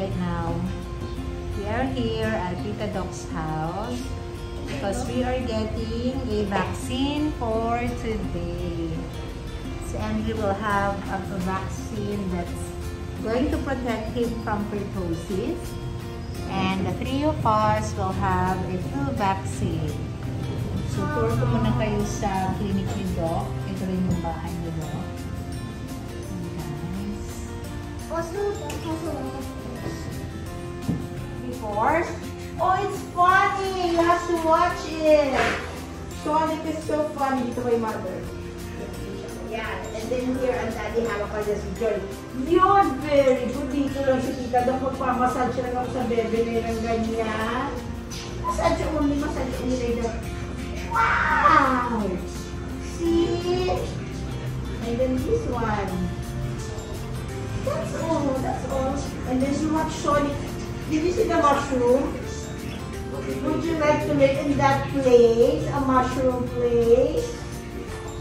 right now. We are here at Tita Doc's house because we are getting a vaccine for today. So Andrew will have a vaccine that's going to protect him from pertussis. And the three of us will have a flu vaccine. So tour ko muna kayo sa clinic ni Doc. Ito rin yung bahay ni Doc. Before? Oh, it's funny! You have to watch it! Sonic is so funny. Dito kay mother. Yeah, and then here ang daddy hawak ka dyan si Joy. Yun, very good. Dito lang si Tita Doc. Magpamassage lang ako sa bebe nilang ganyan. Massage only like that. Wow! See? And then this one. That's all. That's all. And then so much Sonic. Did you see the mushroom? Would you like to make in that place a mushroom place?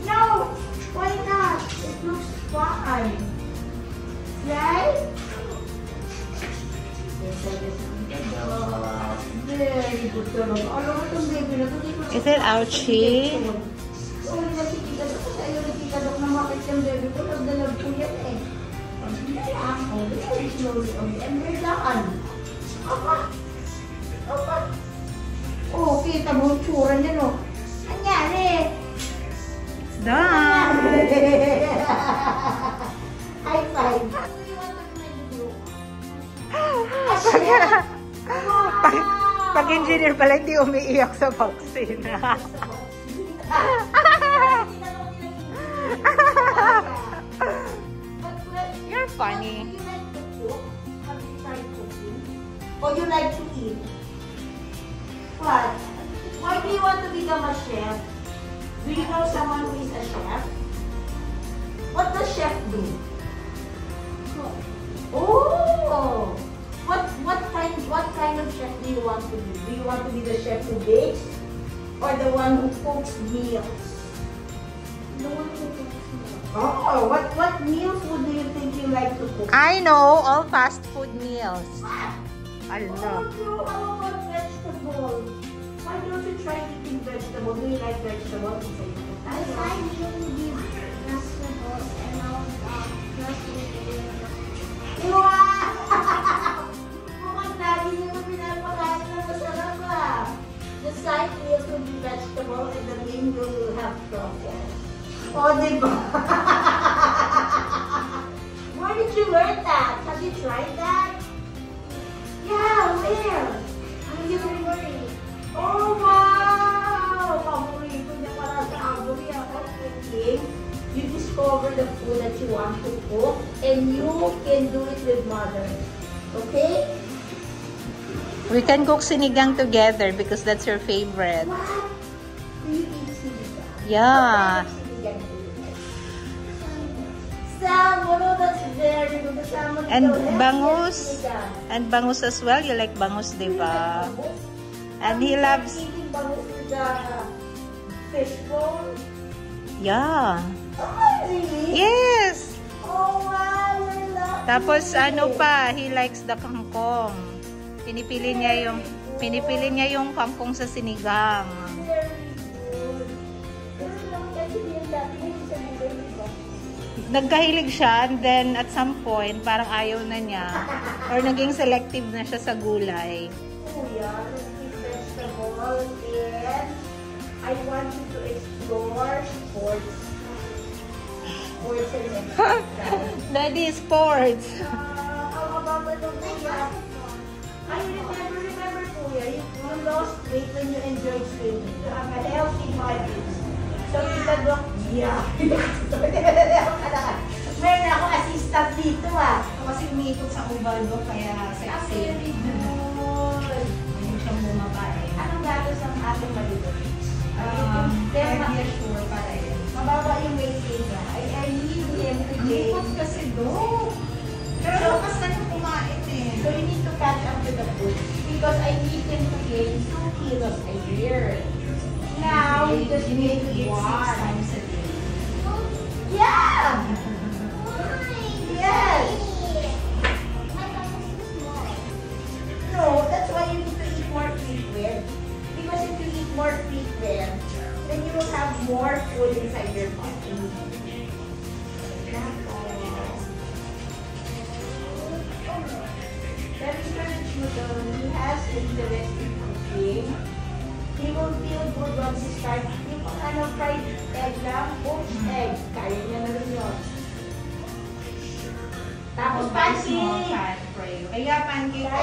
No! Why not? It looks fun. Right? Very good. Is it ouchie? Oo, nakikita ko kasi ayaw nakikita ko na makit yung baby ko. Nagdalag ko yan eh. Pag-binayaan ko, very slowly. And we're done. Apa? Apa? Oh, kita mo yung tsura niya, no? Anyari? It's done! High five! Pag-engineer pala, hindi umiiyak sa vaccine. You're funny. Or you like to eat? What? Why do you want to become a chef? Do you know someone who is a chef? What does chef do? Oh! What kind of chef do you want to be? Do you want to be the chef who bakes? Or the one who cooks meals? The one who cooks meals. Oh, what meals do you think you like to cook? I know, all fast food meals. Oh, no, how about vegetables? Why don't you try eating vegetables? Do you like vegetables? I like eating vegetables and all Wow! Mukhang lagi niyo na pinapakain na masarap ah. The side meals will be vegetable and the main meal will have truffle. Oh, diba? Where did you learn that? Have you tried that? Yeah, where? I'm worried. Oh, wow! Paborito niya para sa Abory ako cooking. You discover the food that you want to cook and you can do it with mother. Okay? We can cook sinigang together because that's your favorite. What? Do you eat sinigang? Yeah. What kind of sinigang do you like? Salmon. Oh, that's very good. The salmon is And so healthy. bangus. Sinigang. And bangus as well. You like bangus, diba? And he loves... Eating bangus with the fish bone? Yeah. Oh, really? Yes! Oh, wow! We're lucky. Tapos ano pa, he likes the kangkong. Pinipili niya yung kangkong sa sinigang. Very good. Pero naman kasi yung dati yung sa buhay, diba? Nagkahilig siya and then at some point, parang ayaw na niya. Or naging selective na siya sa gulay. Kuya, let's eat vegetables and I want you to explore sports. Sports and exercise. Daddy, sports. How about ano, Kuya? I remember, Kuya, you lost weight when you enjoyed swimming. You have a healthy body. So, Tita Doc, yeah. Meron ako assistant dito ah. Kasi umiikot sa Ubaldo, kaya sexy. Very good. Hindi siyang bumaba eh. Anong gatos ang ating malibot? Sure para yun. Mababa yung weight niya. I need him to gain. Ikot kasi do. Pero So, bukas na yung kumain eh. So you need to catch up to the food because I need him to gain 2 kilos a year. Now, we just need to eat 6 times a day. Yeah! Why? Yes! My mom is too small. more food inside your body. Encourage mo doon. He has interest in cooking. He will feel good once he starts. Yung fried egg lang, poached egg. Kaya niya na rin yun. Tapos pancake. Kaya pancake.